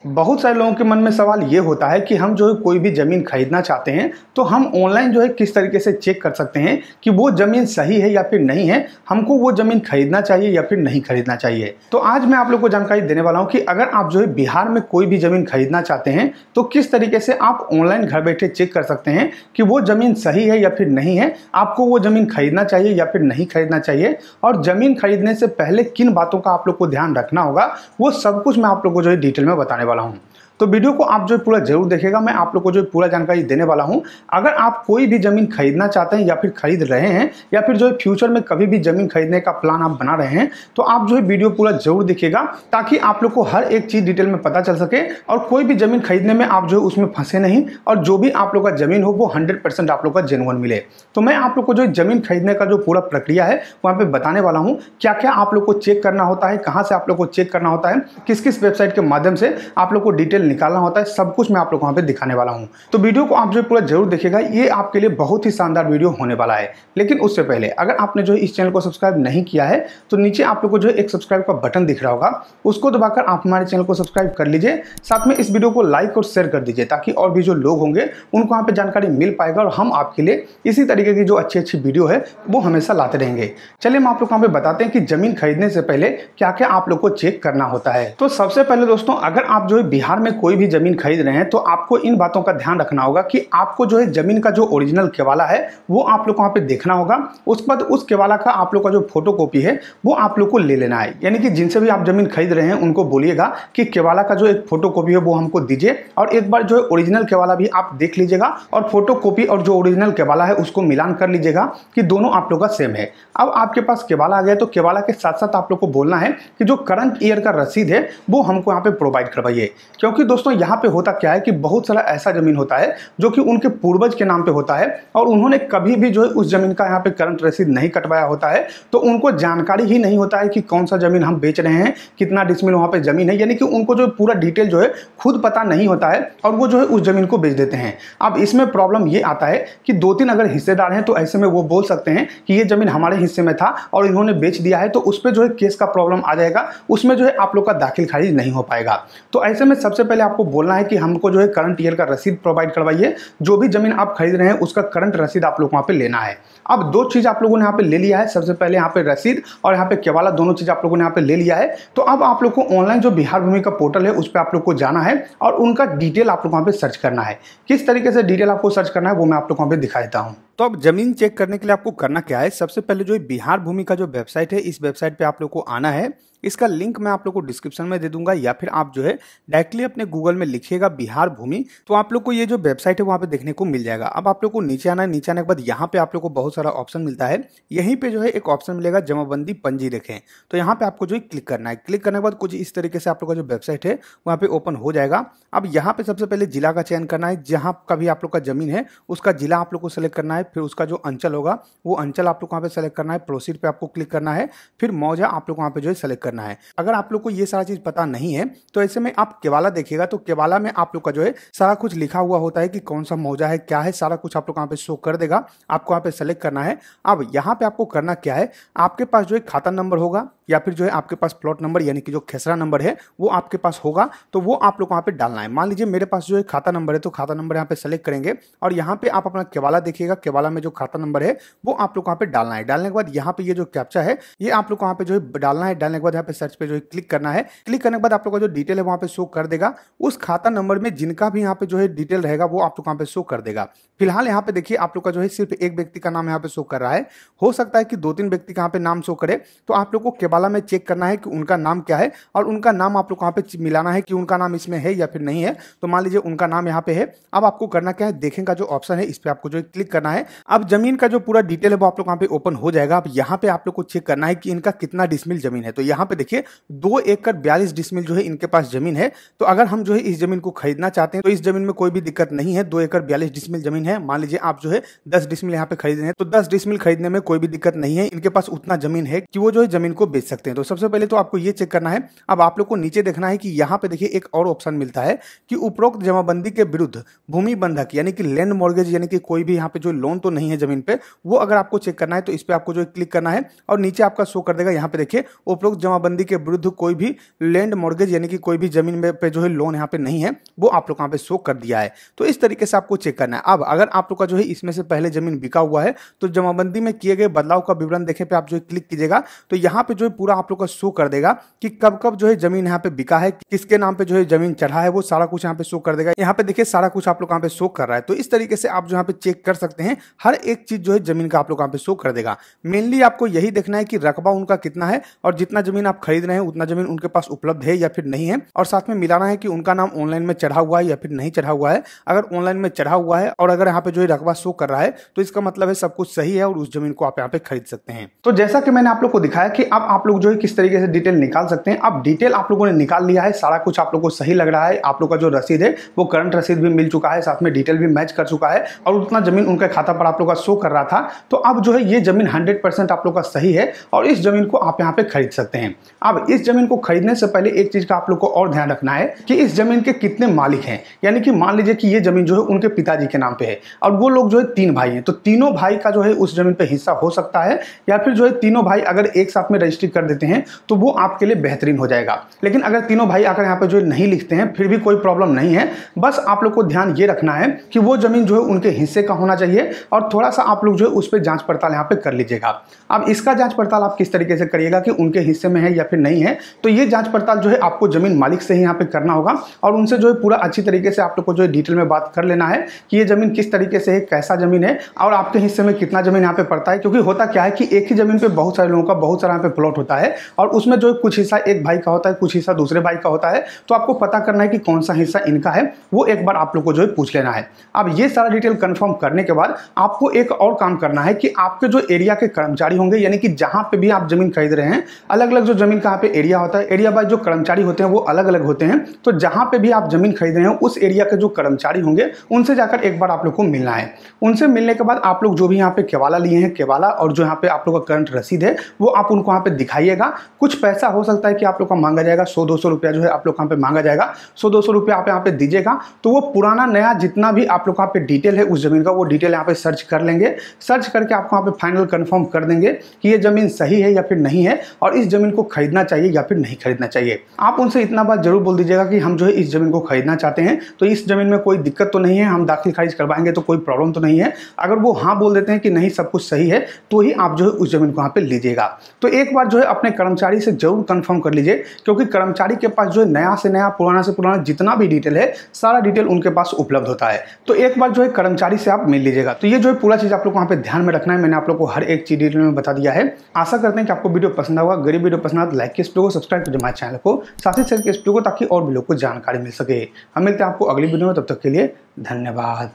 बहुत सारे लोगों के मन में सवाल ये होता है कि हम जो है कोई भी ज़मीन खरीदना चाहते हैं तो हम ऑनलाइन जो है किस तरीके से चेक कर सकते हैं कि वो ज़मीन सही है या फिर नहीं है, हमको वो ज़मीन खरीदना चाहिए या फिर नहीं खरीदना चाहिए। तो आज मैं आप लोग को जानकारी देने वाला हूं कि अगर आप जो है बिहार में कोई भी ज़मीन खरीदना चाहते हैं तो किस तरीके से आप ऑनलाइन घर बैठे चेक कर सकते हैं कि वो ज़मीन सही है या फिर नहीं है, आपको वो ज़मीन खरीदना चाहिए या फिर नहीं खरीदना चाहिए, और ज़मीन खरीदने से पहले किन बातों का आप लोग को ध्यान रखना होगा, वो सब कुछ मैं आप लोग को जो है डिटेल में बताने वाला हूं। तो वीडियो को आप जो पूरा जरूर देखिएगा, मैं आप लोग को जो पूरा जानकारी देने वाला हूं। अगर आप कोई भी ज़मीन खरीदना चाहते हैं या फिर खरीद रहे हैं या फिर जो है फ्यूचर में कभी भी ज़मीन खरीदने का प्लान आप बना रहे हैं तो आप जो है वीडियो पूरा जरूर देखिएगा ताकि आप लोग को हर एक चीज़ डिटेल में पता चल सके और कोई भी ज़मीन खरीदने में आप जो है उसमें फंसे नहीं, और जो भी आप लोग का ज़मीन हो वो 100% आप लोग का जेन्युइन मिले। तो मैं आप लोग को जो ज़मीन खरीदने का जो पूरा प्रक्रिया है वहाँ पे बताने वाला हूँ, क्या क्या आप लोग को चेक करना होता है, कहाँ से आप लोग को चेक करना होता है, किस किस वेबसाइट के माध्यम से आप लोग को डिटेल निकालना होता है, सब कुछ मैं आप लोग को वहाँ पे दिखाने वाला हूँ। तो वीडियो को आप जो पूरा जरूर देखिएगा, ये आपके लिए बहुत ही शानदार वीडियो होने वाला है। लेकिन उससे पहले अगर आपने जो इस चैनल को सब्सक्राइब नहीं किया है तो नीचे आप लोग को जो एक सब्सक्राइब का बटन दिख रहा होगा, उसको दबाकर आप हमारे चैनल को सब्सक्राइब कर लीजिए। साथ में इस वीडियो को लाइक और शेयर कर दीजिए ताकि और भी जो लोग होंगे उनको वहाँ पे जानकारी मिल पाएगा और हम आपके लिए इसी तरीके की जो अच्छी अच्छी वीडियो है वो हमेशा लाते रहेंगे। चलिए हम आप लोग को वहाँ पे बताते हैं कि जमीन खरीदने से पहले क्या क्या आप लोग को चेक करना होता है। तो सबसे पहले दोस्तों, अगर आप जो है बिहार में कोई भी जमीन खरीद रहे हैं तो आपको इन बातों का ध्यान रखना होगा कि आपको जो है जमीन का जो ओरिजिनल केवाला है वो आप लोग को वहाँ पे देखना होगा। उसके बाद उस केवाला का आप लोग का जो फोटोकॉपी है वो आप लोग को ले लेना है। यानी कि जिनसे भी आप जमीन खरीद रहे हैं उनको बोलिएगा कि केवाला का जो एक फोटोकॉपी है वो हमको दीजिए, और एक बार जो है ओरिजिनल केवाला भी आप देख लीजिएगा और फोटोकॉपी और जो ओरिजिनल केवाला है उसको मिलान कर लीजिएगा कि दोनों आप लोग का सेम है। अब आपके पास केवाला आ गया तो केवाला के साथ साथ आप लोग को बोलना है कि जो करंट ईयर का रसीद है वो हमको यहाँ पे प्रोवाइड करवाइए। क्योंकि दोस्तों यहाँ पे होता क्या है कि बहुत सारा ऐसा जमीन होता है जो कि उनके पूर्वज के नाम पे होता है और उन्होंने कभी भी जो है उस जमीन का यहाँ पे करंट रसीद नहीं कटवाया होता है, तो उनको जानकारी ही नहीं होता है कि कौन सा जमीन हम बेच रहे हैं, कितना डिसमिल वहाँ पे जमीन है। यानी कि उनको जो पूरा डिटेल जो है खुद पता नहीं होता है और वो जो है उस जमीन को बेच देते हैं। अब इसमें प्रॉब्लम ये आता है कि 2-3 अगर हिस्सेदार हैं तो ऐसे में वो बोल सकते हैं कि ये जमीन हमारे हिस्से में था और इन्होंने बेच दिया है, तो उस पर जो है केस का प्रॉब्लम आ जाएगा, उसमें जो है आप लोग का दाखिल खारिज नहीं हो पाएगा। तो ऐसे में सबसे पहले आपको बोलना है कि हमको जो है करंट ईयर का रसीद प्रोवाइड करवाइए। जो भी जमीन आप खरीद रहे हैं उसका करंट रसीद आप लोग वहाँ पे लेना है। अब 2 चीज़ आप लोगों ने यहाँ पे ले लिया है, सबसे पहले यहाँ पे रसीद और यहाँ पे केवाला, दोनों चीज़ आप लोगों ने यहाँ पे ले लिया है। तो अब आप लोग को ऑनलाइन जो बिहार भूमि का पोर्टल है उस पर आप लोग को जाना है और उनका डिटेल आप लोग वहाँ पे सर्च करना है। किस तरीके से डिटेल आपको सर्च करना है वो मैं आप लोग वहाँ पे दिखा देता हूँ। तो अब जमीन चेक करने के लिए आपको करना क्या है, सबसे पहले जो बिहार भूमि का जो वेबसाइट है इस वेबसाइट पे आप लोग को आना है। इसका लिंक मैं आप लोग को डिस्क्रिप्शन में दे दूंगा, या फिर आप जो है डायरेक्टली अपने गूगल में लिखिएगा बिहार भूमि, तो आप लोग को ये जो वेबसाइट है वहाँ पे देखने को मिल जाएगा। अब आप लोग को नीचे आना है, नीचे आने के बाद यहाँ पे आप लोग को बहुत सारा ऑप्शन मिलता है। यहीं पे जो है एक ऑप्शन मिलेगा जमाबंदी पंजी रेखें, तो यहाँ पे आपको जो है क्लिक करना है। क्लिक करने के बाद कुछ इस तरीके से आप लोग का जो वेबसाइट है वहाँ पे ओपन हो जाएगा। अब यहाँ पे सबसे पहले जिला का चयन करना है, जहाँ का भी आप लोग का जमीन है उसका जिला आप लोग को सेलेक्ट करना है। फिर उसका जो अंचल होगा वो अंचल आप लोग वहाँ पे सेलेक्ट करना है। प्रोसीड पे आपको क्लिक करना है। फिर मौजा आप लोग वहाँ पे जो है सेलेक्ट करना है। अगर आप लोग को ये सारा चीज पता नहीं है तो ऐसे में आप केवाला देखिएगा, तो केवाला में आप लोग का जो है सारा कुछ लिखा हुआ होता है कि कौन सा मौजा है, क्या है, सारा कुछ आप लोग वहाँ पे शो कर देगा। आपको वहाँ पे सेलेक्ट करना है। अब यहाँ पे आपको करना क्या है, आपके पास जो है खाता नंबर होगा या फिर जो है आपके पास प्लॉट नंबर यानी कि जो खेसरा नंबर है वो आपके पास होगा, तो वो आप लोग वहाँ पे डालना है। मान लीजिए मेरे पास जो है खाता नंबर है तो खाता नंबर यहाँ पे सेलेक्ट करेंगे और यहाँ पे आप अपना केवाला देखिएगा, केवाला में जो खाता नंबर है वो आप लोग वहाँ पे डालना है। डालने के बाद यहाँ पे ये जो कैप्चा है ये आप लोग वहाँ पे जो है डालना है। डालने के बाद यहाँ पे सर्च पे जो है क्लिक करना है। क्लिक करने के बाद आप लोग का जो डिटेल है वहाँ पे शो कर देगा। उस खाता नंबर में जिनका भी यहाँ पे जो है डिटेल रहेगा वो आप लोग वहाँ पे शो कर देगा। फिलहाल यहाँ पे देखिए आप लोग का जो है सिर्फ एक व्यक्ति का नाम यहाँ पे शो कर रहा है। हो सकता है कि 2-3 व्यक्ति का यहाँ पे नाम शो करे, तो आप लोग को केवाला में चेक करना है कि उनका नाम क्या है और उनका नाम आप लोग वहाँ पे मिलाना है कि उनका नाम इसमें है या फिर नहीं है। तो मान लीजिए उनका नाम यहाँ पे है। अब आपको करना क्या है, देखें का जो ऑप्शन है इस पर आपको जो है क्लिक करना है। अब जमीन का जो पूरा डिटेल है वो आप लोग वहाँ पे ओपन हो जाएगा। अब यहाँ पे आप लोग को चेक करना है कि इनका कितना डिसमिल जमीन है। तो यहाँ पे देखिए 2 एकड़ 42 डिसमिल जो है इनके पास जमीन है। तो अगर हम जो है इस जमीन को खरीदना चाहते हैं तो इस जमीन में कोई भी दिक्कत नहीं है। 2 एकड़ 42 डिसमिल जमीन है। मान लीजिए आप जो है 10 डिसमिल यहाँ पे खरीद रहे हैं तो 10 डिसमिल खरीदने में कोई भी दिक्कत नहीं है। इनके पास उतना जमीन है कि वो जो है जमीन को बेच सकते हैं। तो सबसे पहले तो आपको ये चेक करना है। अब आप लोग को नीचे देखना है कि यहाँ पे देखिए एक और ऑप्शन मिलता है कि उपरोक्त जमाबंदी के विरुद्ध भूमि बंधक यानी कि लैंड मॉर्गेज यानी कि कोई भी यहाँ पे जो लोन लोन तो नहीं है जमीन पे, वो अगर आपको चेक करना है तो इस पे आपको जो है क्लिक करना है और नीचे आपका शो कर देगा। यहाँ पे देखिए उपरोक्त जमाबंदी के विरुद्ध कोई भी लैंड मॉर्गेज यानी कि कोई भी जमीन पे जो है लोन यहाँ पे नहीं है, वो आप लोग यहाँ पे शो कर दिया है। तो इस तरीके से आपको चेक करना है। अब अगर आप लोग का जो है इसमें से पहले जमीन बिका हुआ है तो जमाबंदी में किए गए बदलाव का विवरण देखे पे आप जो है क्लिक कीजिएगा तो यहाँ पे जो है पूरा आप लोग का शो कर देगा कि कब कब जो है जमीन यहाँ पे बिका है, किसके नाम पे जो है जमीन चढ़ा है, वो सारा कुछ यहाँ पे शो कर देगा। यहाँ पे देखिए सारा कुछ आप लोग यहाँ पे शो कर रहा है। तो इस तरीके से आप जो यहाँ पे चेक कर सकते हैं, हर एक चीज जो है जमीन का आप लोग यहाँ पे शो कर देगा। मेनली आपको यही देखना है कि रकबा उनका कितना है और जितना जमीन आप खरीद रहे हैं उतना जमीन उनके पास उपलब्ध है या फिर नहीं है, और साथ में मिलाना है कि उनका नाम ऑनलाइन में चढ़ा हुआ है या फिर नहीं चढ़ा हुआ है। अगर ऑनलाइन में चढ़ा हुआ है और अगर यहाँ पे जो है रकबा शो कर रहा है तो इसका मतलब है सब कुछ सही है और उस जमीन को आप यहाँ पे खरीद सकते हैं। तो जैसा कि मैंने आप लोग को दिखाया कि अब आप लोग जो है किस तरीके से डिटेल निकाल सकते हैं। अब डिटेल आप लोगों ने निकाल लिया है, सारा कुछ आप लोग को सही लग रहा है, आप लोग का जो रसीद है वो करंट रसीद भी मिल चुका है, साथ में डिटेल भी मैच कर चुका है और उतना जमीन उनके खाता पर आप लोग का शो कर रहा था। तो अब जो है ये जमीन 100% आप लोग का सही है और इस जमीन को आप यहाँ पे खरीद सकते हैं। अब इस जमीन को खरीदने से पहले एक चीज का आप लोग को और ध्यान रखना है कि इस जमीन के कितने मालिक हैं। यानी कि मान लीजिए कि ये जमीन जो है उनके पिताजी के नाम पे है और वो लोग जो है 3 भाई हैं, तो तीनों भाई का जो है उस जमीन पे हिस्सा हो सकता है, या फिर जो है तीनों भाई अगर एक साथ में रजिस्ट्री कर देते हैं तो वो आपके लिए बेहतरीन हो जाएगा। लेकिन अगर तीनों भाई आकर यहाँ पे जो है नहीं लिखते हैं फिर भी कोई प्रॉब्लम नहीं है, बस आप लोग को ध्यान ये रखना है कि वो जमीन जो है उनके हिस्से का होना चाहिए और थोड़ा सा आप लोग जो है उस पर जांच पड़ताल यहाँ पे कर लीजिएगा। अब इसका जांच पड़ताल आप किस तरीके से करिएगा कि उनके हिस्से में है या फिर नहीं है, तो ये जांच पड़ताल जो है आपको जमीन मालिक से ही यहाँ पे करना होगा और उनसे जो है पूरा अच्छी तरीके से आप लोग को जो है डिटेल में बात कर लेना है कि ये जमीन किस तरीके से है, कैसा जमीन है और आपके हिस्से में कितना जमीन यहाँ पे पड़ता है। क्योंकि होता क्या है कि एक ही जमीन पे बहुत सारे लोगों का बहुत सारा यहाँ पे प्लॉट होता है और उसमें जो कुछ हिस्सा एक भाई का होता है, कुछ हिस्सा दूसरे भाई का होता है, तो आपको पता करना है कि कौन सा हिस्सा इनका है, वो एक बार आप लोग को जो है पूछ लेना है। अब ये सारा डिटेल कंफर्म करने के बाद आपको एक और काम करना है कि आपके जो एरिया के कर्मचारी होंगे, यानी कि जहां पे भी आप जमीन खरीद रहे हैं, अलग अलग जो जमीन का यहाँ पे एरिया होता है, एरिया बाय जो कर्मचारी होते हैं वो अलग अलग होते हैं। तो जहां पे भी आप जमीन खरीद रहे हैं उस एरिया के जो कर्मचारी होंगे उनसे जाकर एक बार आप लोग को मिलना है। उनसे मिलने के बाद आप लोग जो भी यहाँ पे केवाला लिए हैं, केवाला और जो यहाँ पे आप लोग का करंट रसीद है वो आप उनको यहाँ पे दिखाइएगा। कुछ पैसा हो सकता है कि आप लोग का मांगा जाएगा, 100-200 रुपया जो है आप लोग यहाँ पे मांगा जाएगा, 100-200 रुपया आप यहाँ पे दीजिएगा। तो वो पुराना नया जितना भी आप लोग यहाँ पे डिटेल है उस जमीन का, वो डिटेल यहाँ पे सर्च कर लेंगे। सर्च करके आपको यहाँ पे फाइनल कंफर्म कर देंगे कि ये जमीन सही है या फिर नहीं है और इस जमीन को खरीदना चाहिए या फिर नहीं खरीदना चाहिए। आप उनसे इतना बात जरूर बोल दीजिएगा कि हम जो है इस जमीन को खरीदना चाहते हैं, तो इस जमीन में कोई दिक्कत तो नहीं है, हम दाखिल खारिज करवाएंगे तो कोई प्रॉब्लम तो नहीं है। अगर वो हाँ बोल देते हैं कि नहीं सब कुछ सही है तो ही आप जो है उस जमीन को यहाँ पे लीजिएगा। तो एक बार जो है अपने कर्मचारी से जरूर कंफर्म कर लीजिए, क्योंकि कर्मचारी के पास जो है नया से नया, पुराना से पुराना जितना भी डिटेल है सारा डिटेल उनके पास उपलब्ध होता है। तो एक बार जो है कर्मचारी से आप मिल लीजिएगा। तो ये जो है पूरा चीज आप लोग को यहाँ पे ध्यान में रखना है। मैंने आप लोग को हर एक चीज डिटेल में बता दिया है। आशा करते हैं कि आपको वीडियो पसंद होगा। गरीब वीडियो पसंद आए तो लाइक कीजिए, वीडियो को सब्सक्राइब कीजिए हमारे चैनल को, साथ ही शेयर कीजिए वीडियो को ताकि और भी लोग को जानकारी मिल सके। हम मिलते हैं आपको अगली वीडियो में, तब तक के लिए धन्यवाद।